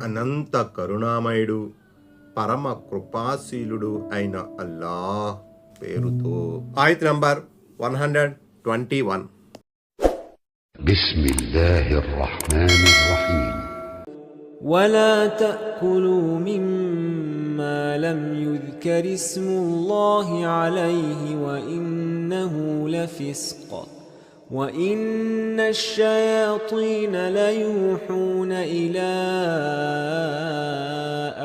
అనంత కరుణామయుడు పరమ కృపాశీలుడు అయిన అల్లాహ్ పేరుతో. ఆయత్ నంబర్ 121. బిస్మిల్లాహిర్ రహ్మానిర్ రహీం. ولا تأكلوا مما لم يذكر اسم الله عليه وإنه لفسق وإن الشياطين ليوحون إلى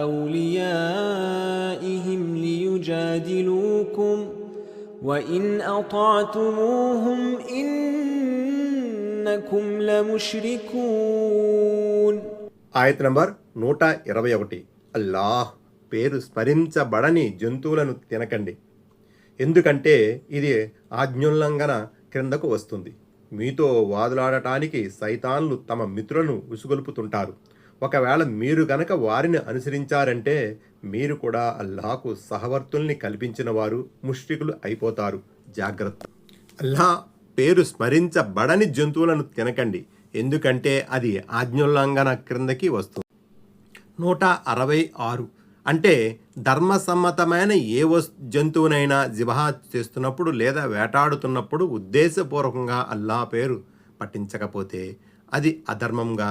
أوليائهم ليجادلوكم وإن أطعتموهم إنكم لمشركون. ఆయత్ నంబర్ 121. అల్లాహ్ పేరు స్మరించబడని జంతువులను తినకండి, ఎందుకంటే ఇది ఆజ్ఞోల్లంఘన క్రిందకు వస్తుంది. మీతో వాదులాడటానికి సైతాన్లు తమ మిత్రులను ఉసుగొలుపుతుంటారు. ఒకవేళ మీరు గనక వారిని అనుసరించారంటే మీరు కూడా అల్లాహకు సహవర్తుల్ని కల్పించిన వారు ముష్రికులు అయిపోతారు. జాగ్రత్త. అల్లాహ్ పేరు స్మరించబడని జంతువులను తినకండి, ఎందుకంటే అది ఆజ్ఞోల్లంఘన క్రిందకి వస్తుంది. 166. అంటే ధర్మసమ్మతమైన ఏ జంతువునైనా జిబహా చేస్తున్నప్పుడు లేదా వేటాడుతున్నప్పుడు ఉద్దేశపూర్వకంగా అల్లాహ్ పేరు పఠించకపోతే అది అధర్మంగా,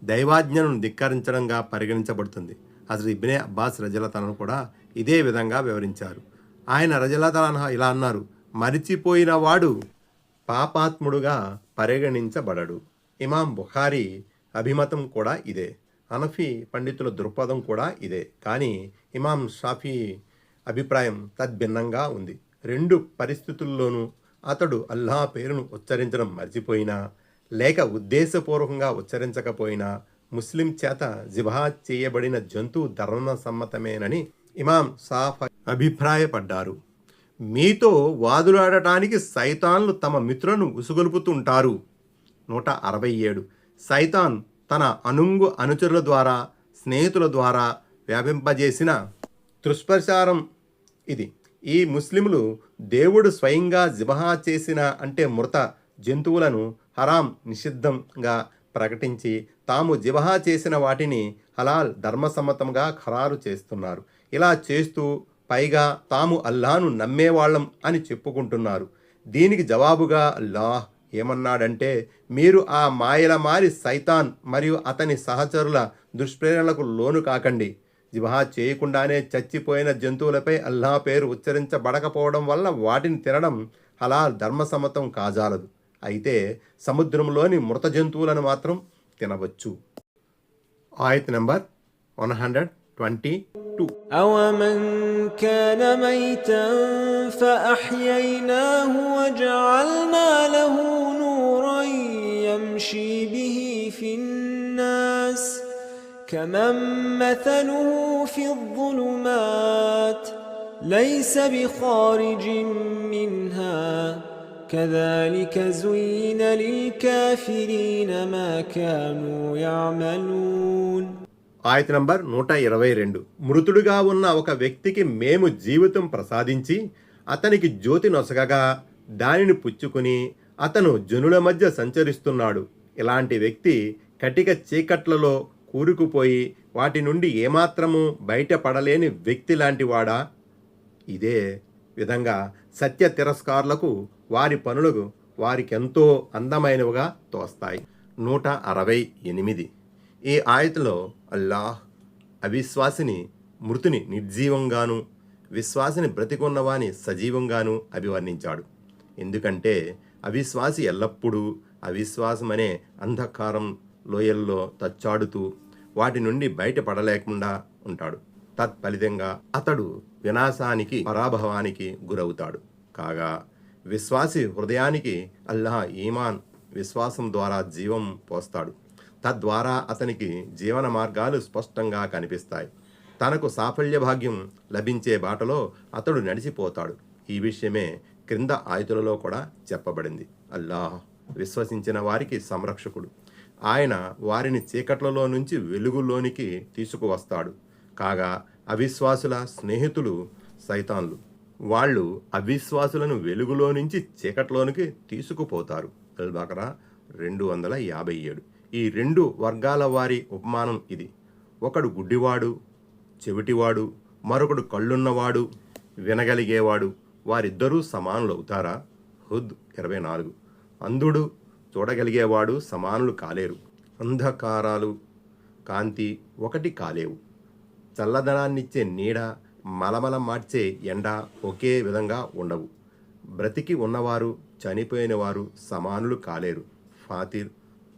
దైవాజ్ఞను ధిక్కరించడంగా పరిగణించబడుతుంది. హజరత్ ఇబ్నే అబ్బాస్ రజల్లాహు అన్హు కూడా ఇదే విధంగా వివరించారు. ఆయన రజల్లాహు అన్హు ఇలా అన్నారు: మరిచిపోయిన వాడు పాపాత్ముడుగా పరిగణించబడడు. ఇమాం బుఖారీ అభిమతం కూడా ఇదే. హనఫీ పండితుల దృక్పథం కూడా ఇదే. కానీ ఇమాం షాఫీ అభిప్రాయం తద్భిన్నంగా ఉంది. రెండు పరిస్థితుల్లోనూ అతడు అల్లాహ్ పేరును ఉచ్చరించడం మర్చిపోయినా లేక ఉద్దేశపూర్వకంగా ఉచ్చరించకపోయినా ముస్లిం చేత జిబహా చేయబడిన జంతువు ధర్మసమ్మతమేనని ఇమాం షాఫీ అభిప్రాయపడ్డారు. మీతో వాదులాడటానికి సైతాన్లు తమ మిత్రులను ఉసుగొలుపుతుంటారు. 167. సైతాన్ తన అనుచరుల ద్వారా, స్నేహితుల ద్వారా వ్యాపింపజేసిన దుష్ప్రచారం ఇది. ఈ ముస్లింలు దేవుడు స్వయంగా జిబహా చేసిన అంటే మృత జంతువులను హరాం, నిషిద్ధంగా ప్రకటించి తాము జిబహా చేసిన వాటిని హలాల్, ధర్మసమ్మతంగా ఖరారు చేస్తున్నారు. ఇలా చేస్తూ పైగా తాము అల్లాహ్ను నమ్మేవాళ్ళం అని చెప్పుకుంటున్నారు. దీనికి జవాబుగా అల్లాహ్ ఏమన్నాడంటే, మీరు ఆ మాయల మారి సైతాన్ మరియు అతని సహచరుల దుష్ప్రేరణలకు లోను కాకండి. జిబహా చేయకుండానే చచ్చిపోయిన జంతువులపై అల్లాహ్ పేరు ఉచ్చరించబడకపోవడం వల్ల వాటిని తినడం హలాల్, ధర్మసమ్మతం కాజాలదు. అయితే సముద్రంలోని మృత జంతువులను మాత్రం తినవచ్చు. ఆయత్ నంబర్ 122. أَوَمَنْ كَانَ مَيْتًا فَأَحْيَيْنَاهُ وَجَعَلْنَا لَهُ نُورًا يَمْشِي بِهِ فِي النَّاسِ كَمَنْ مَثَلُهُ فِي الظُّلُمَاتِ لَيْسَ بِخَارِجٍ مِنْهَا كَذَلِكَ زُيِّنَ لِلْكَافِرِينَ مَا كَانُوا يَعْمَلُونَ. ఆయత్ నంబర్ 122. మృతుడుగా ఉన్న ఒక వ్యక్తికి మేము జీవితం ప్రసాదించి అతనికి జ్యోతి నొసగగా దానిని పుచ్చుకుని అతను జనుల మధ్య సంచరిస్తున్నాడు. ఇలాంటి వ్యక్తి కటిక చీకట్లలో కూరుకుపోయి వాటి నుండి ఏమాత్రము బయటపడలేని వ్యక్తి లాంటి వాడా? ఇదే విధంగా సత్య తిరస్కారులకు వారి పనులకు వారికెంతో అందమైనవిగా తోస్తాయి. 168. ఈ ఆయతలో అల్లాహ్ అవిశ్వాసిని మృతుని నిర్జీవంగాను, విశ్వాసిని బ్రతికున్నవాని సజీవంగాను అభివర్ణించాడు. ఎందుకంటే అవిశ్వాసి ఎల్లప్పుడూ అవిశ్వాసమనే అంధకారం లోయల్లో తచ్చాడుతూ వాటి నుండి బయటపడలేకుండా ఉంటాడు. తత్ఫలితంగా అతడు వినాశానికి, పరాభవానికి గురవుతాడు. కాగా విశ్వాసి హృదయానికి అల్లాహ్ ఈమాన్, విశ్వాసం ద్వారా జీవం పోస్తాడు. తద్వారా అతనికి జీవన మార్గాలు స్పష్టంగా కనిపిస్తాయి. తనకు సాఫల్య భాగ్యం లభించే బాటలో అతడు నడిచిపోతాడు. ఈ విషయమే క్రింద ఆయతులలో కూడా చెప్పబడింది. అల్లాహ్ విశ్వసించిన వారికి సంరక్షకుడు. ఆయన వారిని చీకట్లలో నుంచి వెలుగులోనికి తీసుకువస్తాడు. కాగా అవిశ్వాసుల స్నేహితులు సైతాన్లు. వాళ్ళు అవిశ్వాసులను వెలుగులో నుంచి చీకట్లోనికి తీసుకుపోతారు. అల్ బకరా 257. ఈ 2 వర్గాల వారి ఉపమానం ఇది. ఒకడు గుడ్డివాడు, చెవిటివాడు, మరొకడు కళ్ళున్నవాడు, వినగలిగేవాడు. వారిద్దరూ సమానులవుతారా? హుద్ 24. అంధుడు, చూడగలిగేవాడు సమానులు కాలేరు. అంధకారాలు, కాంతి ఒకటి కాలేవు. చల్లదనాన్నిచ్చే నీడ, మలమల మార్చే ఎండ ఒకే విధంగా ఉండవు. బ్రతికి ఉన్నవారు, చనిపోయిన వారు సమానులు కాలేరు. ఫాతిర్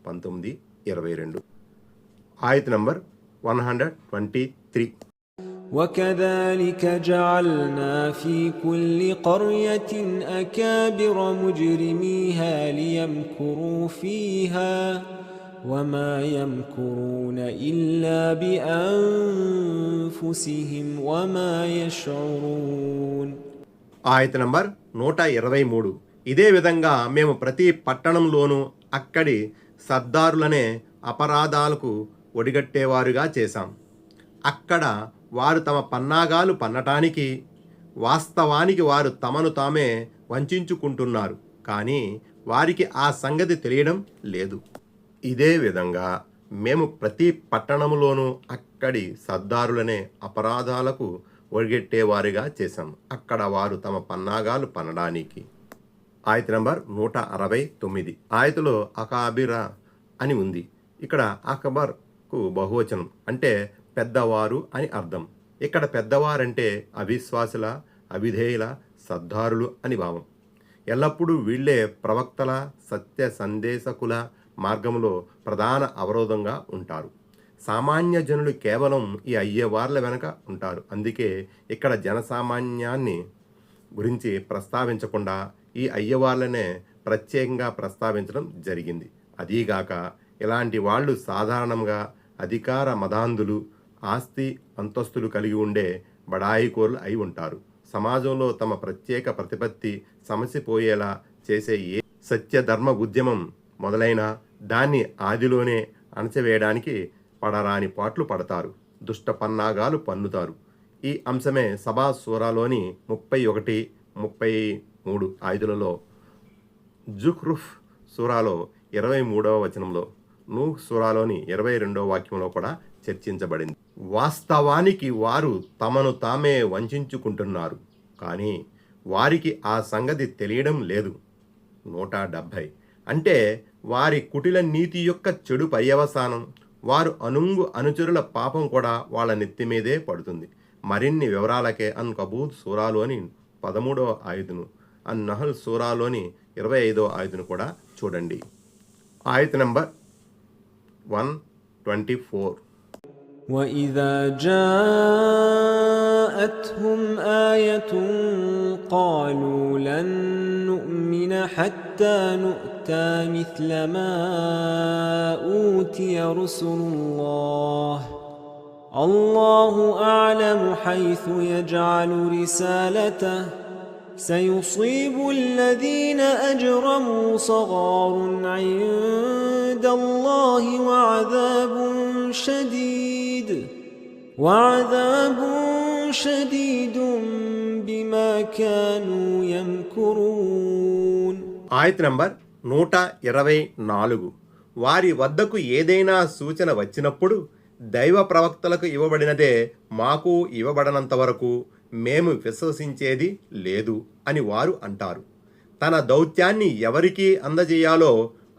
19:22. ఆయత్ నంబర్ 123. وكذلك جعلنا في كل قرية أكابر مجرميها ليمكروا فيها وما يمكرون إلا بأنفسهم وما يشعرون. ఆయత్ నంబర్ 123. ఇదే విధంగా మేము ప్రతి పట్టణంలోనూ అక్కడి సర్దారులనే అపరాధాలకు ఒడిగట్టేవారుగా చేశాం. అక్కడ వారు తమ పన్నాగాలు పన్నటానికి, వాస్తవానికి వారు తమను తామే వంచుకుంటున్నారు, కానీ వారికి ఆ సంగతి తెలియడం లేదు. ఇదే విధంగా మేము ప్రతి పట్టణంలోనూ అక్కడి సర్దారులనే అపరాధాలకు ఒడిగట్టేవారుగా చేశాం. అక్కడ వారు తమ పన్నాగాలు పన్నడానికి. ఆయత్ నంబర్ 169. ఆయతలో అకాబిరా అని ఉంది. ఇక్కడ అక్బర్కు బహువచనం, అంటే పెద్దవారు అని అర్థం. ఇక్కడ పెద్దవారంటే అవిశ్వాసుల, అవిధేయుల, సర్దారులు అని భావం. ఎల్లప్పుడూ వీళ్ళే ప్రవక్తల, సత్య సందేశకుల మార్గంలో ప్రధాన అవరోధంగా ఉంటారు. సామాన్య జనులు కేవలం ఈ అయ్యేవార్ల వెనక ఉంటారు. అందుకే ఇక్కడ జనసామాన్యాన్ని గురించి ప్రస్తావించకుండా ఈ అయ్యవార్లనే ప్రత్యేకంగా ప్రస్తావించడం జరిగింది. అదీగాక ఇలాంటి వాళ్ళు సాధారణంగా అధికార మదాంధులు, ఆస్తి అంతస్తులు కలిగి ఉండే బడాయికోరులు అయి ఉంటారు. సమాజంలో తమ ప్రత్యేక ప్రతిపత్తి సమసిపోయేలా చేసే ఏ సత్యధర్మ ఉద్యమం మొదలైన దాన్ని ఆదిలోనే అణచివేయడానికి పడరాని పాట్లు పడతారు, దుష్ట పన్నాగాలు పన్నుతారు. ఈ అంశమే సబా సూరాలోని 31, 33 ఆయతులలో, జుఖ్రుఫ్ సూరాలో 23వ వచనంలో, నూహ్ సూరాలోని 22వ వాక్యంలో కూడా చర్చించబడింది. వాస్తవానికి వారు తమను తామే వంచుకుంటున్నారు, కానీ వారికి ఆ సంగతి తెలియడం లేదు. 170. అంటే వారి కుటిల నీతి యొక్క చెడు పర్యవసానం, వారు అనుచరుల పాపం కూడా వాళ్ళ నెత్తిమీదే పడుతుంది. మరిన్ని వివరాలకే అన్ కబూత్ సూరాలోని 13వ ఆయతును, అన్ నహల్ సూరాలోని 25వ ఆయతును కూడా చూడండి. ఆయత్ నంబర్ 124. وَإِذَا جَاءَتْهُمْ آيَةٌ قَالُوا لَن نُّؤْمِنَ حَتَّى نُؤْتَىٰ مِثْلَ مَا أُوتِيَ رُسُلُ اللَّهِ اللَّهُ أَعْلَمُ حَيْثُ يَجْعَلُ رِسَالَتَهُ سَيُصِيبُ الَّذِينَ أَجْرَمُوا صَغَارٌ عِندَ اللَّهِ وعذاب شديد بما كانوا يمكرون. ఆయత్ నంబర్ 124. వారి వద్దకు ఏదైనా సూచన వచ్చినప్పుడు దైవ ప్రవక్తలకు ఇవ్వబడినదే మాకు ఇవ్వబడనంత వరకు మేము విశ్వసించేది లేదు అని వారు అంటారు. తన దౌత్యాన్ని ఎవరికి అందజేయాలో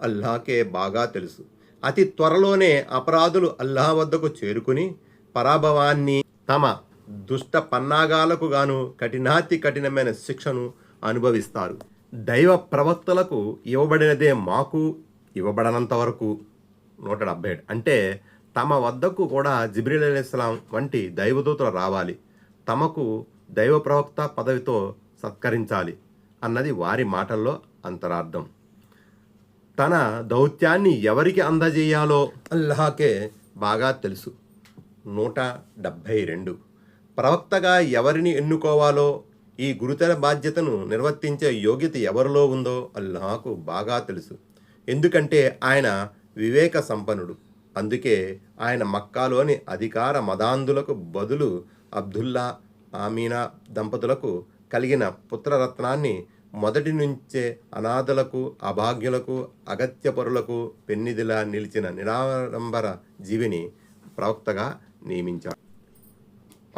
అల్లాహకే బాగా తెలుసు. అతి త్వరలోనే అపరాధులు అల్లాహ్ వద్దకు చేరుకుని పరాభవాన్ని, తమ దుష్ట పన్నాగాలకు గాను కఠినాతి కఠినమైన శిక్షను అనుభవిస్తారు. దైవ ప్రవక్తలకు ఇవ్వబడినదే మాకు ఇవ్వబడనంత వరకు. 177. అంటే తమ వద్దకు కూడా జిబ్రీల్ అలైహిస్సలాం వంటి దైవదూతలు రావాలి, తమకు దైవ ప్రవక్త పదవితో సత్కరించాలి అన్నది వారి మాటల్లో అంతరార్థం. తన దౌత్యాన్ని ఎవరికి అందజేయాలో అల్లాహకే బాగా తెలుసు. 172. ప్రవక్తగా ఎవరిని ఎన్నుకోవాలో, ఈ గురుతర బాధ్యతను నిర్వర్తించే యోగ్యత ఎవరిలో ఉందో అల్లాహకు బాగా తెలుసు. ఎందుకంటే ఆయన వివేక సంపన్నుడు. అందుకే ఆయన మక్కాలోని అధికార మదాంధులకు బదులు అబ్దుల్లా, ఆమీనా దంపతులకు కలిగిన పుత్రరత్నాన్ని మొదటి నుంచే అనాథలకు, అభాగ్యులకు, అగత్యపరులకు పెన్నిదిలా నిలిచిన నిరాడంబర జీవిని ప్రవక్తగా నియమించాడు.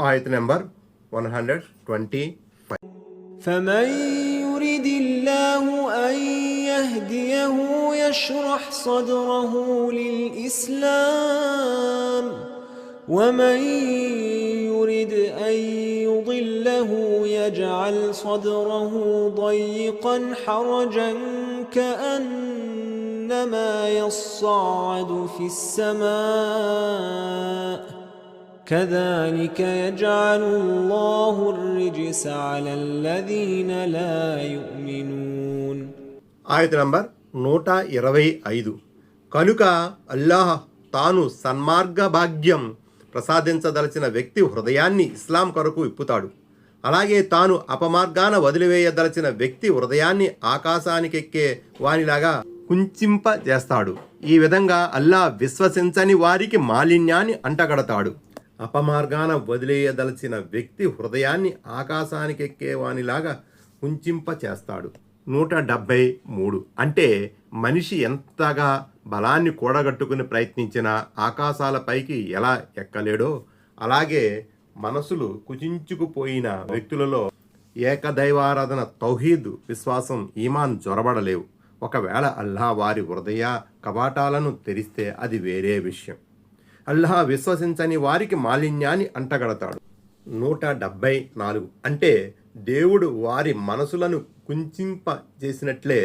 ఆయత నెంబర్ 125. فمن يرد الله أن يهديه يشرح صدره للإسلام ومن يرد أن يضله يجعل صدره ضيقا حرجا كأنما يصعد في السماء كذلك يجعل الله الرجس على الذين لا يؤمنون. ఆయత నంబర్ 125. కనుక అల్లాహ్ తాను సన్మార్గ భాగ్యం ప్రసాదించదలచిన వ్యక్తి హృదయాన్ని ఇస్లాం కొరకు ఇప్పుతాడు. అలాగే తాను అపమార్గాన వదిలివేయదలచిన వ్యక్తి హృదయాన్ని ఆకాశానికెక్కే వానిలాగా కుంచింపజేస్తాడు. ఈ విధంగా అల్లాహ్ విశ్వసించని వారికి మాలిన్యాన్ని అంటగడతాడు. అపమార్గాన వదిలేయదలచిన వ్యక్తి హృదయాన్ని ఆకాశానికెక్కే వానిలాగా కుంచింపచేస్తాడు. 173. అంటే మనిషి ఎంతగా బలాన్ని కూడగట్టుకుని ప్రయత్నించినా ఆకాశాలపైకి ఎలా ఎక్కలేడో, అలాగే మనసులు కుచించుకుపోయిన వ్యక్తులలో ఏకదైవారాధన, తౌహీద్ విశ్వాసం, ఈమాన్ జొరబడలేవు. ఒకవేళ అల్లాహ్ వారి హృదయ కవాటాలను తెరిస్తే అది వేరే విషయం. అల్లాహ్ విశ్వసించని వారికి మాలిన్యాన్ని అంటగడతాడు. 174. అంటే దేవుడు వారి మనసులను కుంచింపజేసినట్లే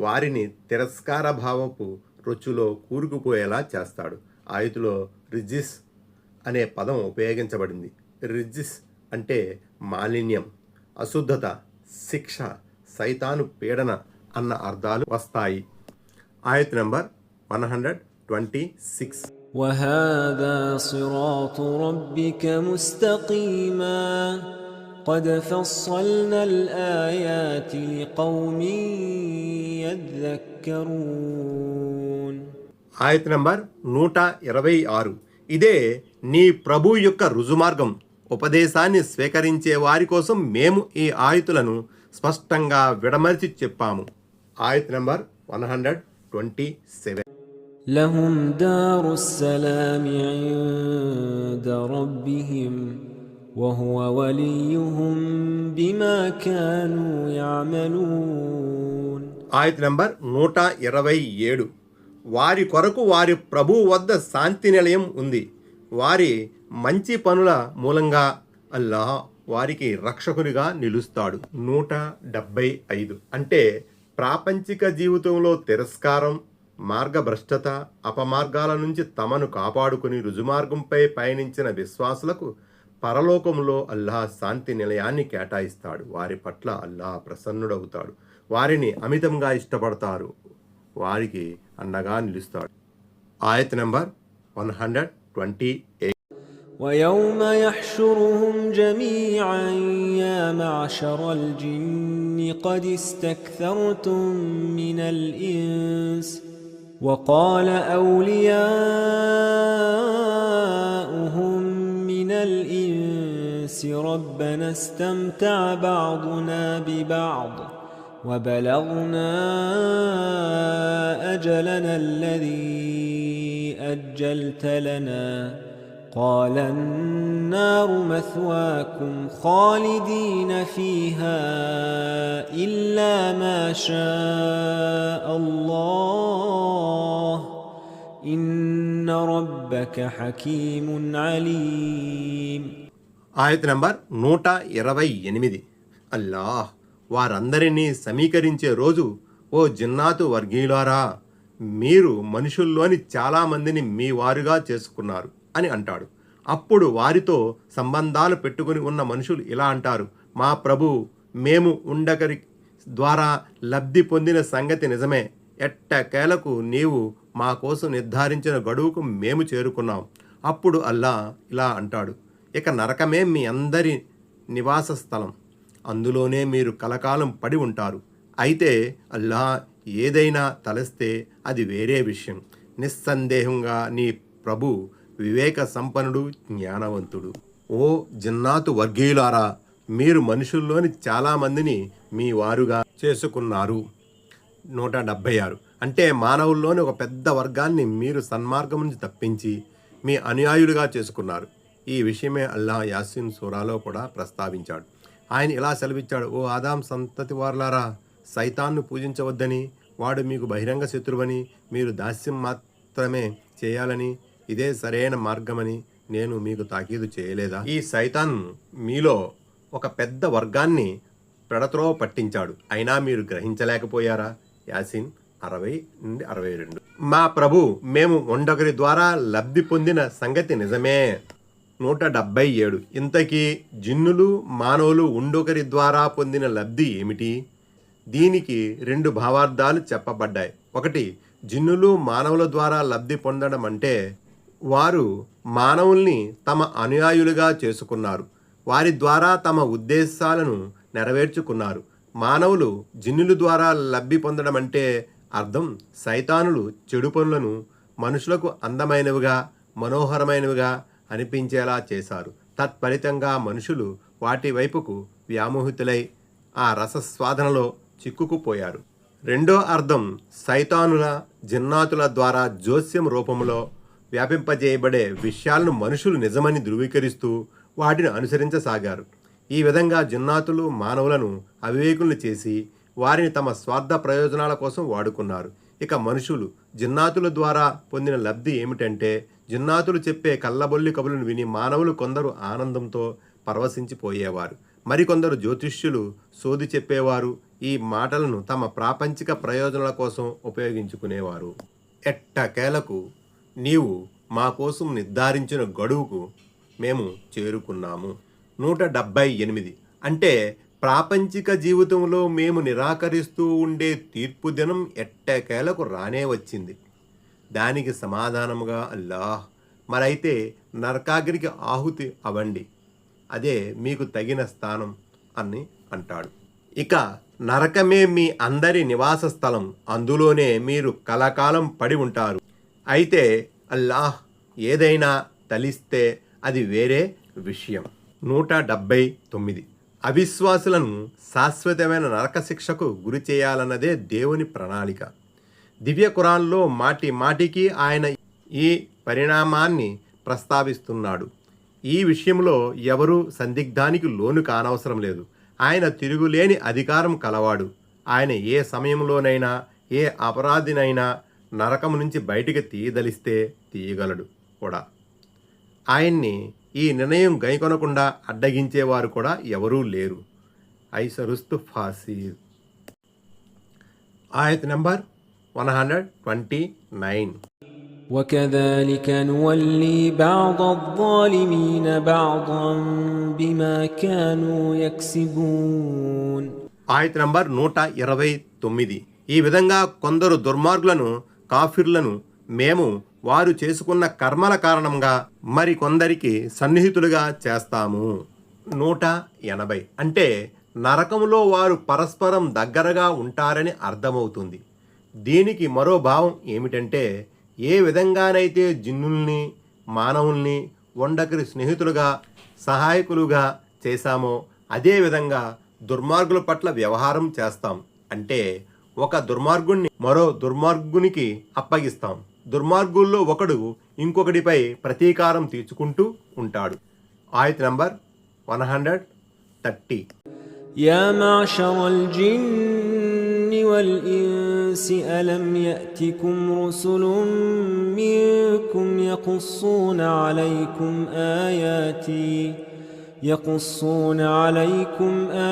వారిని తిరస్కార భావపు రొచ్చులో కూరుకుపోయేలా చేస్తాడు. ఆయతులో రిజిస్ అనే పదం ఉపయోగించబడింది. రిజిస్ అంటే మాలిన్యం, అశుద్ధత, శిక్ష, సైతాను పీడన అన్న అర్థాలు వస్తాయి. ఆయత్ నంబర్ 126. وهذا صراط ربك مستقيما قد فصلنا الآيات لقوم يذكرون. ఆయత్ నంబర్ 126. ఇదే నీ ప్రభు యొక్క రుజుమార్గం. ఉపదేశాన్ని స్వీకరించే వారి కోసం మేము ఈ ఆయతులను స్పష్టంగా విడమర్చి చెప్పాము. ఆయత్ నంబర్ 127. لهم دار السلام عند ربهم وهو وليهم بما كانوا يعملون. ఆయత్ నంబర్ 127. వారి కొరకు వారి ప్రభువు వద్ద శాంతి నిలయం ఉంది. వారి మంచి పనుల మూలంగా అల్లాహ్ వారికి రక్షకునిగా నిలుస్తాడు. 175. అంటే ప్రాపంచిక జీవితంలో తిరస్కారం, మార్గభ్రష్టత, అపమార్గాల నుంచి తమను కాపాడుకుని రుజుమార్గంపై పయనించిన విశ్వాసులకు పరలోకంలో అల్లాహ్ శాంతి నిలయాన్ని కేటాయిస్తాడు. వారి పట్ల అల్లాహ్ ప్రసన్నుడవుతాడు. వారిని అమితంగా ఇష్టపడతారు. వారికి అండగా నిలుస్తాడు. ఆయత్ నంబర్ 128. ويوم يحشرهم جميعا يا معشر الجن قد استكثرتم من الإنس وقال أولياؤهم من الإنس ربنا استمتع بعضنا ببعض وبلغنا أجلنا الذي أجلت لنا قال النار مثواكم خالدين فيها إلا ما شاء الله إن ربك حكيم عليم. ఆయత్ నంబర్ 128. అల్లాహ్ వారందరినీ సమీకరించే రోజు, ఓ జిన్నాతు వర్గీయులారా, మీరు మనుషుల్లోని చాలామందిని మీ వారుగా చేసుకున్నారు అని అంటాడు. అప్పుడు వారితో సంబంధాలు పెట్టుకుని ఉన్న మనుషులు ఇలా అంటారు, మా ప్రభు, మేము ఉండకరి ద్వారా లబ్ధి పొందిన సంగతి నిజమే. ఎట్టకేలకు నీవు మా కోసం నిర్ధారించిన గడువుకు మేము చేరుకున్నాం. అప్పుడు అల్లా ఇలా అంటాడు, ఇక నరకమే మీ అందరి నివాస స్థలం, అందులోనే మీరు కలకాలం పడి ఉంటారు. అయితే అల్లా ఏదైనా తలస్తే అది వేరే విషయం. నిస్సందేహంగా నీ ప్రభు వివేక సంపన్నుడు, జ్ఞానవంతుడు. ఓ జిన్నాతు వర్గీయులారా, మీరు మనుషుల్లోని చాలామందిని మీ వారుగా చేసుకున్నారు. 176. అంటే మానవుల్లోని ఒక పెద్ద వర్గాన్ని మీరు సన్మార్గం నుంచి తప్పించి మీ అనుయాయులుగా చేసుకున్నారు. ఈ విషయమే అల్లాహ్ యాసిన్ సూరాలో కూడా ప్రస్తావించాడు. ఆయన ఇలా సెలవిచ్చాడు: ఓ ఆదాం సంతతి వారులారా, సైతాన్ను పూజించవద్దని, వాడు మీకు బహిరంగ శత్రువని, మీరు దాస్యం మాత్రమే చేయాలని, ఇదే సరైన మార్గమని నేను మీకు తాకీదు చేయలేదా? ఈ సైతాన్ మీలో ఒక పెద్ద వర్గాన్ని పెడత్రోవ పట్టించాడు, అయినా మీరు గ్రహించలేకపోయారా? యాసిన్ 60-62. మా ప్రభు, మేము ఒండొకరి ద్వారా లబ్ధి పొందిన సంగతి నిజమే. 177. ఇంతకీ జిన్నులు మానవులు ఉండొకరి ద్వారా పొందిన లబ్ధి ఏమిటి? దీనికి 2 భావార్థాలు చెప్పబడ్డాయి. ఒకటి, జిన్నులు మానవుల ద్వారా లబ్ధి పొందడం అంటే వారు మానవుల్ని తమ అనుయాయులుగా చేసుకున్నారు, వారి ద్వారా తమ ఉద్దేశాలను నెరవేర్చుకున్నారు. మానవులు జిన్నుల ద్వారా లబ్ధి పొందడం అంటే అర్థం సైతానులు చెడు పనులను మనుషులకు అందమైనవిగా మనోహరమైనవిగా అనిపించేలా చేశారు. తత్ఫలితంగా మనుషులు వాటి వైపుకు వ్యామోహితులై ఆ రసస్వాదనలో చిక్కుకుపోయారు. రెండో అర్థం సైతానుల జిన్నాతుల ద్వారా జోస్యం రూపంలో వ్యాపింపజేయబడే విషయాలను మనుషులు నిజమని ధృవీకరిస్తూ వాటిని అనుసరించసాగారు. ఈ విధంగా జిన్నాతులు మానవులను అవివేకులను చేసి వారిని తమ స్వార్థ ప్రయోజనాల కోసం వాడుకున్నారు. ఇక మనుషులు జిన్నాతుల ద్వారా పొందిన లబ్ధి ఏమిటంటే, జిన్నాతులు చెప్పే కళ్ళబొల్లి కబులను విని మానవులు కొందరు ఆనందంతో పరవశించిపోయేవారు, మరికొందరు జ్యోతిష్యులు సోది చెప్పేవారు ఈ మాటలను తమ ప్రాపంచిక ప్రయోజనాల కోసం ఉపయోగించుకునేవారు. ఎట్టకేలకు నీవు మా కోసం నిర్ధారించిన గడువుకు మేము చేరుకున్నాము. 178. అంటే ప్రాపంచిక జీవితంలో మేము నిరాకరిస్తూ ఉండే తీర్పు దినం ఎట్టకేలకు రానే వచ్చింది. దానికి సమాధానముగా అల్లాహ్, మరైతే నరకాగ్నికి ఆహుతి అవ్వండి, అదే మీకు తగిన స్థానం అని అంటాడు. ఇక నరకమే మీ అందరి నివాస స్థలం, అందులోనే మీరు కలకాలం పడి ఉంటారు. అయితే అల్లాహ్ ఏదైనా తలిస్తే అది వేరే విషయం. 179. అవిశ్వాసులను శాశ్వతమైన నరక శిక్షకు గురి చేయాలన్నదే దేవుని ప్రణాళిక. దివ్య ఖురాన్లో మాటి మాటికి ఆయన ఈ పరిణామాన్ని ప్రస్తావిస్తున్నాడు. ఈ విషయంలో ఎవరూ సందిగ్ధానికి లోను కానవసరం లేదు. ఆయన తిరుగులేని అధికారం కలవాడు. ఆయన ఏ సమయంలోనైనా ఏ అపరాధినైనా నరకం నుంచి బయటికి తీయదలిస్తే తీయగలడు కూడా. ఆయన్ని ఈ నిర్ణయం గైకొనకుండా అడ్డగించేవారు కూడా ఎవరూ లేరు. ఐసరుస్తు ఫాసీర్. ఆయత్ నంబర్ 129. وكذلك نولي بعض الظالمين بعضا بما كانوا يكسبون. ఆయత్ నంబర్ 129. ఈ విధంగా కొందరు దుర్మార్గులను కాఫిర్లను మేము వారు చేసుకున్న కర్మల కారణంగా మరి కొందరికి సన్నిహితులుగా చేస్తాము. 180. అంటే నరకములో వారు పరస్పరం దగ్గరగా ఉంటారని అర్థమవుతుంది. దీనికి మరో భావం ఏమిటంటే, ఏ విధంగానైతే జిన్నుల్ని మానవుల్ని వండకరి స్నేహితులుగా సహాయకులుగా చేశామో అదేవిధంగా దుర్మార్గుల పట్ల వ్యవహారం చేస్తాం. అంటే ఒక దుర్మార్గుణ్ణి మరో దుర్మార్గునికి అప్పగిస్తాం. దుర్మార్గుల్లో ఒకడు ఇంకొకటిపై ప్రతీకారం తీర్చుకుంటూ ఉంటాడు. ఆయత్ నంబర్ 130. يا معشر الجن والإنس ألم يأتكم رسل منكم يقصون عليكم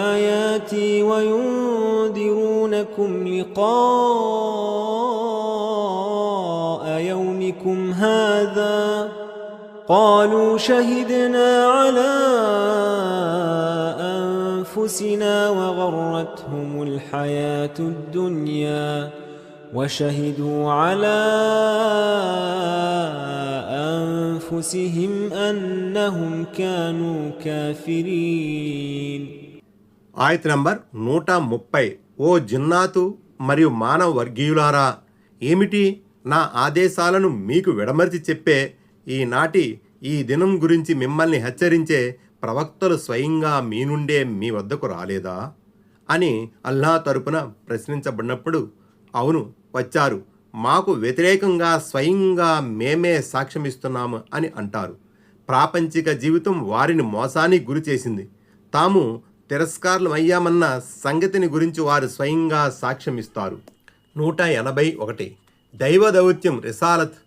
آياتي وينذرونكم لقاء يومكم هذا قالوا شهدنا على أنفسنا وغرتهم الحياة الدنيا وشهدوا على أنفسهم أنهم كانوا كافرين. ఆయత్ నంబర్ 130. ఓ జిన్నాతు మరియు మానవ వర్గీయులారా, ఏమిటి నా ఆదేశాలను మీకు విడమర్చి చెప్పే ఈనాటి ఈ దినం గురించి మిమ్మల్ని హెచ్చరించే ప్రవక్తలు స్వయంగా మీ నుండే మీ వద్దకు రాలేదా అని అల్లా తరపున ప్రశ్నించబడినప్పుడు అవును వచ్చారు, మాకు వ్యతిరేకంగా స్వయంగా మేమే సాక్ష్యమిస్తున్నాము అని అంటారు. ప్రాపంచిక జీవితం వారిని మోసానికి గురి చేసింది. తాము తిరస్కారమయ్యామన్న సంగతిని గురించి వారు స్వయంగా సాక్ష్యమిస్తారు. 181 దైవ దౌత్యం రిసాలత్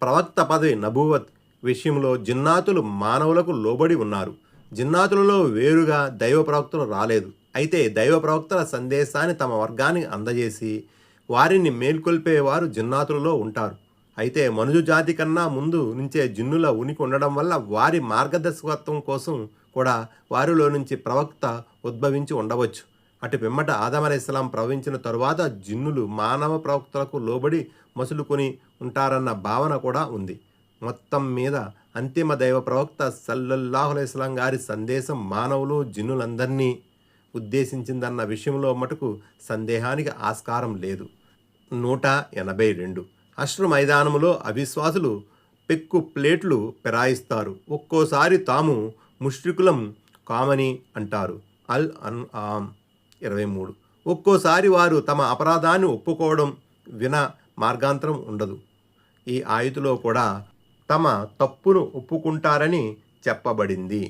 ప్రవక్త పదవి నబూవత్ విషయంలో జిన్నాతులు మానవులకు లోబడి ఉన్నారు. జిన్నాతులలో వేరుగా దైవ ప్రవక్తలు రాలేదు. అయితే దైవ ప్రవక్తల సందేశాన్ని తమ వర్గానికి అందజేసి వారిని మేల్కొల్పేవారు జిన్నాతులలో ఉంటారు. అయితే మనుజు జాతి కన్నా ముందు నుంచే జిన్నుల ఉనికి ఉండడం వల్ల వారి మార్గదర్శకత్వం కోసం కూడా వారిలో నుంచి ప్రవక్త ఉద్భవించి ఉండవచ్చు. అటు పిమ్మట ఆదం అలైహిస్సలాం ప్రవహించిన తరువాత జిన్నులు మానవ ప్రవక్తలకు లోబడి మసులుకొని ఉంటారన్న భావన కూడా ఉంది. మొత్తం మీద అంతిమ దైవ ప్రవక్త సల్లల్లాహు అలైహి వసల్లం గారి సందేశం మానవులు జిన్నులందరినీ ఉద్దేశించిందన్న విషయంలో మటుకు సందేహానికి ఆస్కారం లేదు. 182 అష్రు మైదానములో అవిశ్వాసులు పెక్కు ప్లేట్లు పెరాయిస్తారు. ఒక్కోసారి తాము ముష్రికులం కామని అంటారు. అల్ అన్ ఆమ్ 23 ఒక్కోసారి వారు తమ అపరాధాన్ని ఒప్పుకోవడం విన మార్గాంతరం ఉండదు. ఈ ఆయుతులో కూడా తమ తప్పును ఒప్పుకుంటారని చెప్పబడింది.